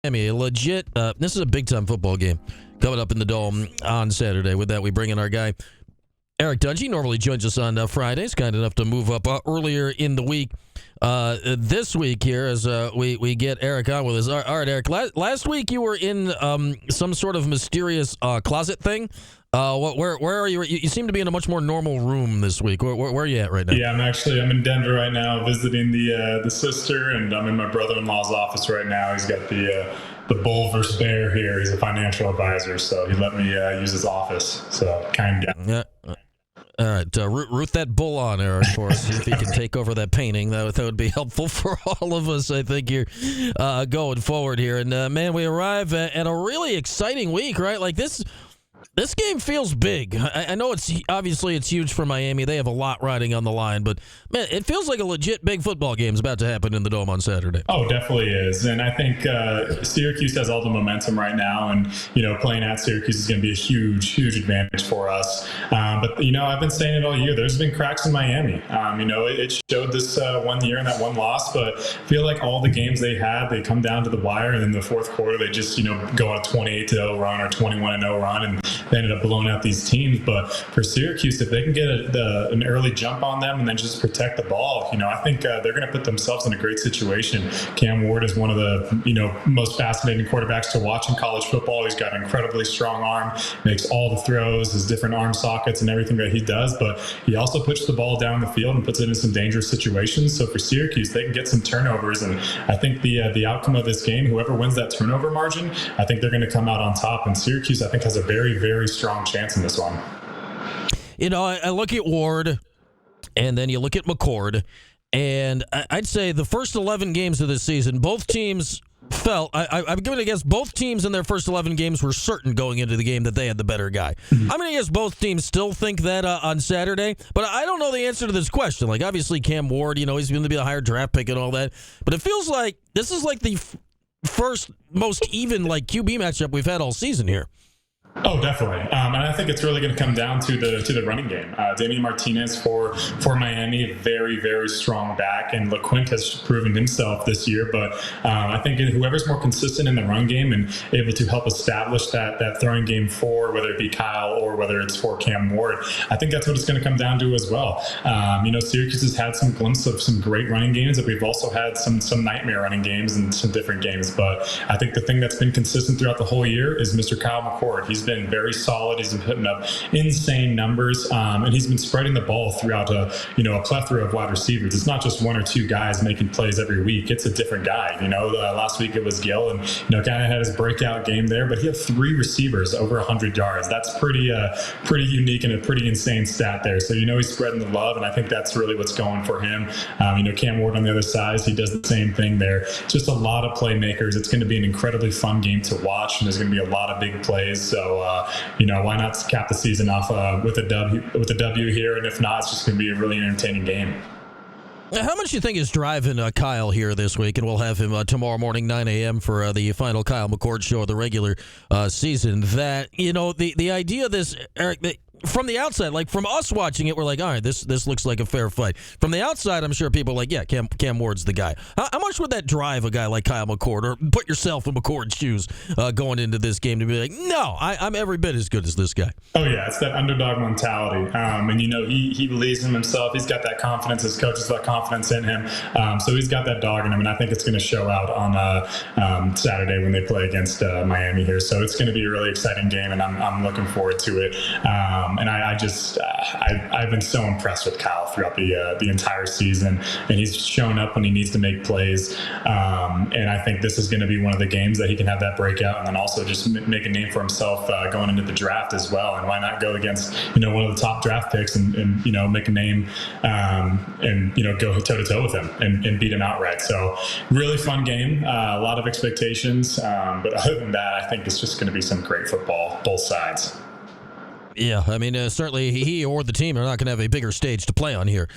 Miami, a legit, this is a big-time football game coming up in the Dome on Saturday. With that, we bring in our guy, Eric Dungey. Normally joins us on Fridays, kind enough to move up earlier in the week. This week here, as we get Eric on with us. All right, Eric, last week you were in some sort of mysterious closet thing. Where are you? You seem to be in a much more normal room this week. Where are you at right now? Yeah, I'm in Denver right now visiting the sister, and I'm in my brother-in-law's office right now. He's got the bull versus bear here. He's a financial advisor, so he let me use his office. So kind guy. Yeah. All right, root that bull on, Eric, for us. See if he can take over that painting. That would be helpful for all of us, I think, here going forward here. And, man, we arrive at a really exciting week, right? Like, this game feels big. I know it's huge for Miami. They have a lot riding on the line, but man, it feels like a legit big football game is about to happen in the Dome on Saturday. Oh, definitely is. And I think Syracuse has all the momentum right now, and playing at Syracuse is going to be a huge advantage for us. But I've been saying it all year. There's been cracks in Miami. It showed this one year in that one loss, but I feel like all the games they come down to the wire, and in the fourth quarter they just go on a 28-0 run or 21-0 run, and they ended up blowing out these teams. But for Syracuse, if they can get an early jump on them and then just protect the ball, I think they're going to put themselves in a great situation. Cam Ward is one of the most fascinating quarterbacks to watch in college football. He's got an incredibly strong arm, makes all the throws, his different arm sockets and everything that he does, but he also puts the ball down the field and puts it in some dangerous situations. So for Syracuse, they can get some turnovers, and I think the outcome of this game, whoever wins that turnover margin, I think they're going to come out on top, and Syracuse, I think, has a very strong chance in this one. I look at Ward, and then you look at McCord, and I'd say the first 11 games of this season, both teams felt, I'm going to guess both teams in their first 11 games were certain going into the game that they had the better guy. Mm-hmm. I'm going to guess both teams still think that on Saturday, but I don't know the answer to this question. Like, obviously, Cam Ward, he's going to be a higher draft pick and all that, but it feels like this is like the first most even QB matchup we've had all season here. Oh, definitely. And I think it's really going to come down to the running game. Damian Martinez for Miami, very strong back, and LeQuint has proven himself this year. But I think whoever's more consistent in the run game and able to help establish that throwing game for, whether it be Kyle or whether it's for Cam Ward, I think that's what it's going to come down to as well. Syracuse has had some glimpses of some great running games, but we've also had some nightmare running games and some different games. But I think the thing that's been consistent throughout the whole year is Mr. Kyle McCord. He's been very solid. He's been putting up insane numbers, and he's been spreading the ball throughout a plethora of wide receivers. It's not just one or two guys making plays every week. It's a different guy. Last week it was Gill, and kind of had his breakout game there, but he had 3 receivers over 100 yards. That's pretty unique and a pretty insane stat there. So he's spreading the love, and I think that's really what's going for him. Cam Ward on the other side, he does the same thing there. Just a lot of playmakers. It's going to be an incredibly fun game to watch, and there's going to be a lot of big plays. So why not cap the season off with a W here? And if not, it's just going to be a really entertaining game. How much do you think is driving Kyle here this week? And we'll have him tomorrow morning, 9 a.m. for the final Kyle McCord show of the regular season. That, the idea of this, Eric, from the outside, like from us watching it, we're like, all right, this looks like a fair fight. From the outside, I'm sure people are like, yeah, Cam Ward's the guy. How much would that drive a guy like Kyle McCord, or put yourself in McCord's shoes going into this game to be like, no, I'm every bit as good as this guy? Oh, yeah, it's that underdog mentality. And, he believes in himself. He's got that confidence. His coach has that confidence in him. So he's got that dog in him, and I think it's going to show out on Saturday when they play against Miami here. So it's going to be a really exciting game, and I'm looking forward to it. And I've been so impressed with Kyle throughout the entire season, and he's shown up when he needs to make plays. And I think this is going to be one of the games that he can have that breakout, and then also just make a name for himself going into the draft as well. And why not go against one of the top draft picks and make a name and go toe to toe with him and beat him outright. So really fun game, a lot of expectations, but other than that, I think it's just going to be some great football, both sides. Yeah, I mean, certainly he or the team are not going to have a bigger stage to play on here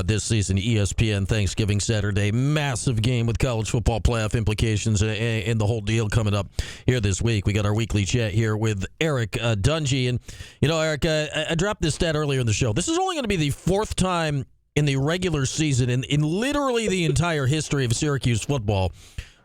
this season. ESPN Thanksgiving Saturday, massive game with college football playoff implications and the whole deal coming up here this week. We got our weekly chat here with Eric Dungey. And, Eric, I dropped this stat earlier in the show. This is only going to be the 4th time in the regular season in literally the entire history of Syracuse football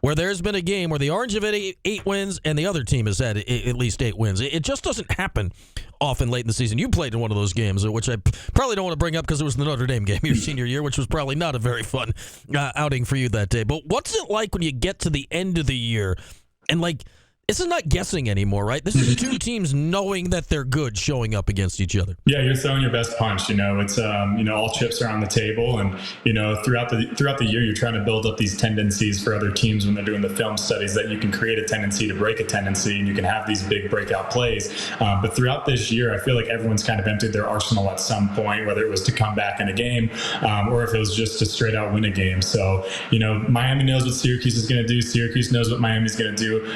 where there's been a game where the Orange have had eight wins and the other team has had at least 8 wins. It just doesn't happen often late in the season. You played in one of those games, which I probably don't want to bring up because it was the Notre Dame game your senior year, which was probably not a very fun outing for you that day. But what's it like when you get to the end of the year and, like, this is not guessing anymore, right? This is two teams knowing that they're good showing up against each other. Yeah, you're throwing your best punch. It's all chips are on the table, and throughout the year, you're trying to build up these tendencies for other teams when they're doing the film studies that you can create a tendency to break a tendency, and you can have these big breakout plays. But throughout this year, I feel like everyone's kind of emptied their arsenal at some point, whether it was to come back in a game or if it was just to straight out win a game. So Miami knows what Syracuse is going to do. Syracuse knows what Miami's going to do.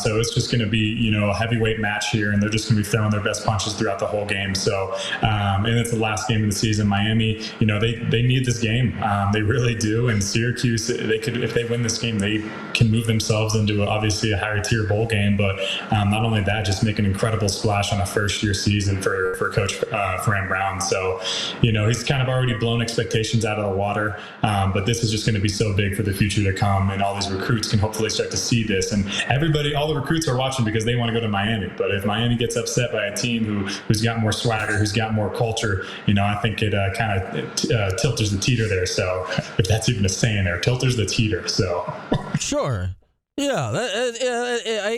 So it's just going to be, a heavyweight match here, and they're just going to be throwing their best punches throughout the whole game. So, and it's the last game of the season. Miami, they need this game. They really do. And Syracuse, if they win this game, they can move themselves into obviously a higher tier bowl game. But not only that, just make an incredible splash on a first year season for Coach Fran Brown. So, he's kind of already blown expectations out of the water. But this is just going to be so big for the future to come, and all these recruits can hopefully start to see this. And all the recruits are watching because they want to go to Miami. But if Miami gets upset by a team who's got more swagger, who's got more culture, I think it kind of tilters the teeter there. So if that's even a saying there, tilters the teeter. So sure. Yeah,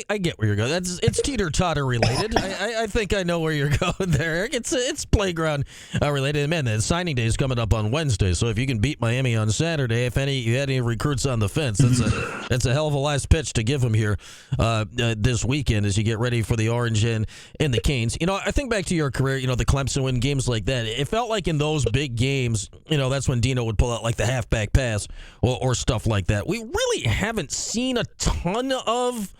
I get where you're going. It's teeter-totter related. I think I know where you're going there, Eric. It's playground related. Man, the signing day is coming up on Wednesday, so if you can beat Miami on Saturday, if you had any recruits on the fence, that's a hell of a last pitch to give them here this weekend as you get ready for the Orange and the Canes. I think back to your career, the Clemson win games like that. It felt like in those big games, that's when Dino would pull out like the halfback pass or stuff like that. We really haven't seen a ton of,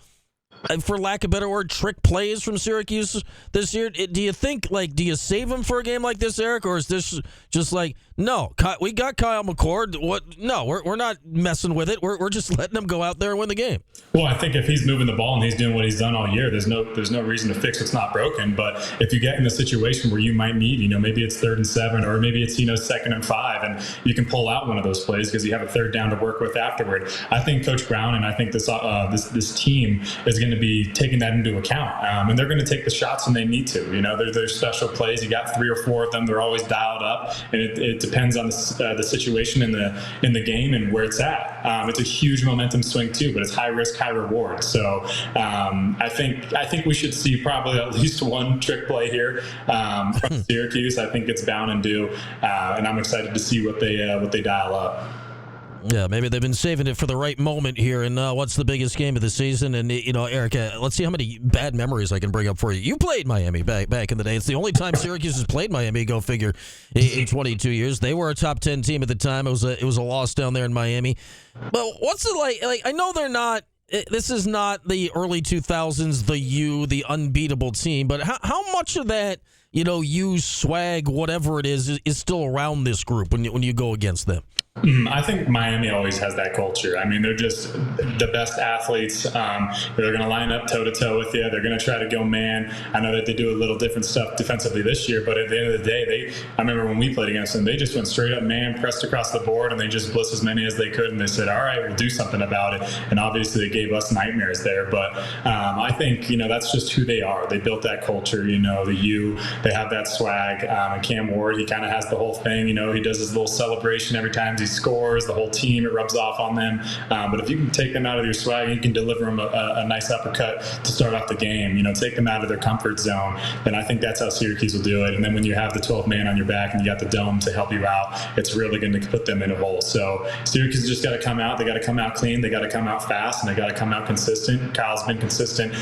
for lack of a better word, trick plays from Syracuse this year. Do you think, do you save them for a game like this, Eric, or is this just like, no, we got Kyle McCord. What? No, we're not messing with it. We're just letting them go out there and win the game. Well, I think if he's moving the ball and he's doing what he's done all year, there's no reason to fix what's not broken. But if you get in a situation where you might need, maybe it's 3rd and 7, or maybe it's 2nd and 5, and you can pull out one of those plays because you have a 3rd down to work with afterward. I think Coach Brown and I think this team is going to be taking that into account, and they're going to take the shots when they need to. There's special plays. You got 3 or 4 of them. They're always dialed up, and it depends on the situation in the game and where it's at. It's a huge momentum swing too, but it's high risk, high reward. So I think we should see probably at least one trick play here from Syracuse. I think it's bound and due, and I'm excited to see what they dial up. Yeah, maybe they've been saving it for the right moment here. And what's the biggest game of the season? And, Eric, let's see how many bad memories I can bring up for you. You played Miami back in the day. It's the only time Syracuse has played Miami, go figure, in 22 years. They were a top 10 team at the time. It was a loss down there in Miami. But what's it like? I know they're not. This is not the early 2000s, the unbeatable team. But how much of that, swag, whatever it is still around this group when you go against them? I think Miami always has that culture. I mean, they're just the best athletes. They're going to line up toe-to-toe with you. They're going to try to go man. I know that they do a little different stuff defensively this year, but at the end of the day, I remember when we played against them, they just went straight up man, pressed across the board, and they just blitzed as many as they could, and they said, all right, we'll do something about it. And obviously, they gave us nightmares there. But I think, that's just who they are. They built that culture, they have that swag. And Cam Ward, he kind of has the whole thing. He does his little celebration every time he scores, the whole team, it rubs off on them. But if you can take them out of your swag, you can deliver them a nice uppercut to start off the game, take them out of their comfort zone, then I think that's how Syracuse will do it. And then when you have the 12 man on your back and you got the dome to help you out, it's really going to put them in a hole. So Syracuse just got to come out. They got to come out clean. They got to come out fast, and they got to come out consistent. Kyle's been consistent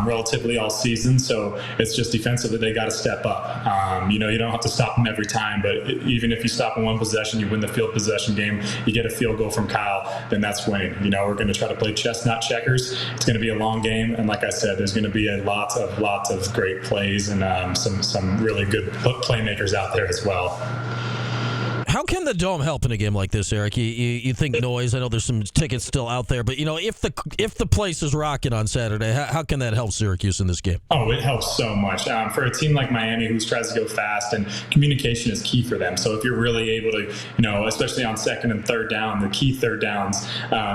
relatively all season. So it's just defensively, they got to step up. You don't have to stop them every time, but even if you stop in one possession, you win the field possession game, you get a field goal from Kyle, then that's winning. We're going to try to play chess, not checkers. It's going to be a long game, and like I said, there's going to be lots of great plays and some really good playmakers out there as well. How can the Dome help in a game like this, Eric? You think noise? I know there's some tickets still out there, but if the place is rocking on Saturday, how can that help Syracuse in this game? Oh, it helps so much. For a team like Miami who tries to go fast, and communication is key for them. So if you're really able to, especially on second and third down, the key third downs,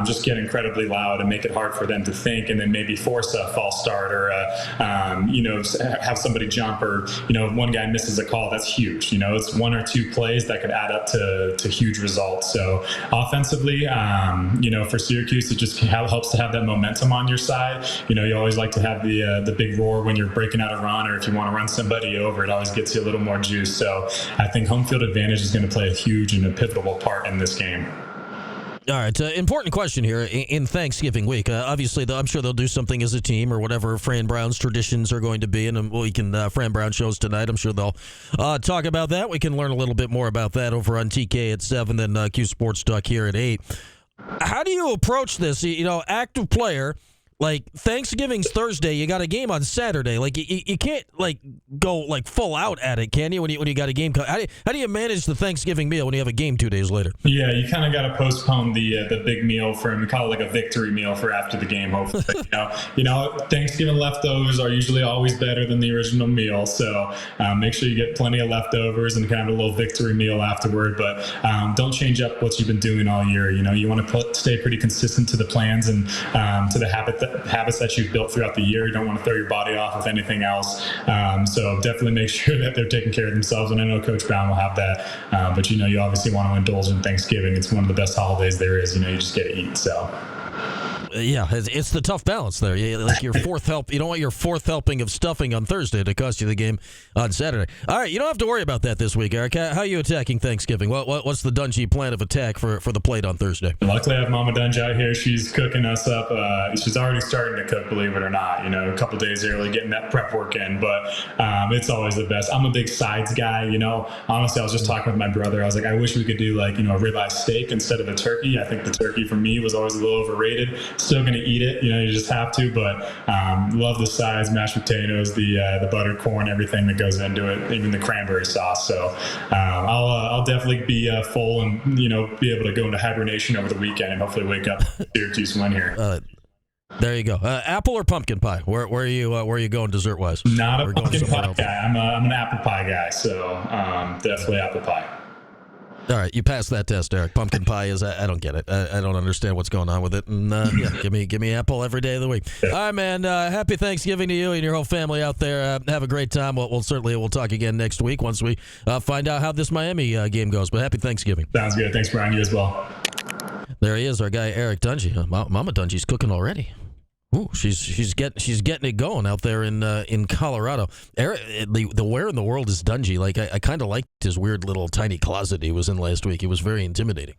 just get incredibly loud and make it hard for them to think, and then maybe force a false start or have somebody jump, or one guy misses a call. That's huge. It's one or two plays that could add up to huge results. So offensively, for Syracuse, it just helps to have that momentum on your side. You always like to have the big roar when you're breaking out a run, or if you want to run somebody over, it always gets you a little more juice. So I think home field advantage is going to play a huge and a pivotal part in this game. All right, important question here in Thanksgiving week. Obviously, I'm sure they'll do something as a team or whatever Fran Brown's traditions are going to be, and Fran Brown shows tonight. I'm sure they'll talk about that. We can learn a little bit more about that over on TK at 7, then Q Sports Talk here at 8. How do you approach this? Active player. Like, Thanksgiving's Thursday, you got a game on Saturday. Like, you can't, go, full out at it, can you, when you got a game? How do you manage the Thanksgiving meal when you have a game 2 days later? Yeah, you kind of got to postpone the big meal we call it a victory meal for after the game, hopefully. Thanksgiving leftovers are usually always better than the original meal. So make sure you get plenty of leftovers and kind of a little victory meal afterward. But don't change up what you've been doing all year. You want to stay pretty consistent to the plans and to the habits that you've built throughout the year. You don't want to throw your body off with anything else. So definitely make sure that they're taking care of themselves. And I know Coach Brown will have that. But you obviously want to indulge in Thanksgiving. It's one of the best holidays there is. You just get to eat. So. Yeah, it's the tough balance there. Your fourth help. You don't want your fourth helping of stuffing on Thursday to cost you the game on Saturday. All right, you don't have to worry about that this week, Eric. How are you attacking Thanksgiving? What's the Dungey plan of attack for the plate on Thursday? Luckily, I have Mama Dungey out here. She's cooking us up. She's already starting to cook, believe it or not. A couple days early, getting that prep work in. But it's always the best. I'm a big sides guy. Honestly, I was just talking with my brother. I was like, I wish we could do a ribeye steak instead of a turkey. I think the turkey for me was always a little overrated. Still going to eat it, you just have to, but love the sides, mashed potatoes, the buttered corn, everything that goes into it, even the cranberry sauce. So I'll definitely be full and be able to go into hibernation over the weekend and hopefully wake up Syracuse win here. There you go. Apple or pumpkin pie? Where are you going dessert wise? Not a pumpkin pie guy. I'm an apple pie guy. So definitely apple pie. All right, you passed that test, Eric. Pumpkin pie is, I don't get it. I don't understand what's going on with it. And give me apple every day of the week. All right, man. Happy Thanksgiving to you and your whole family out there. Have a great time. We'll talk again next week once we find out how this Miami game goes. But happy Thanksgiving. Sounds good. Thanks, Brian. You as well. There he is, our guy Eric Dungey. Mama Dungey's cooking already. Ooh, she's getting it going out there in Colorado. Eric, where in the world is Dungey? I kind of liked his weird little tiny closet he was in last week. He was very intimidating.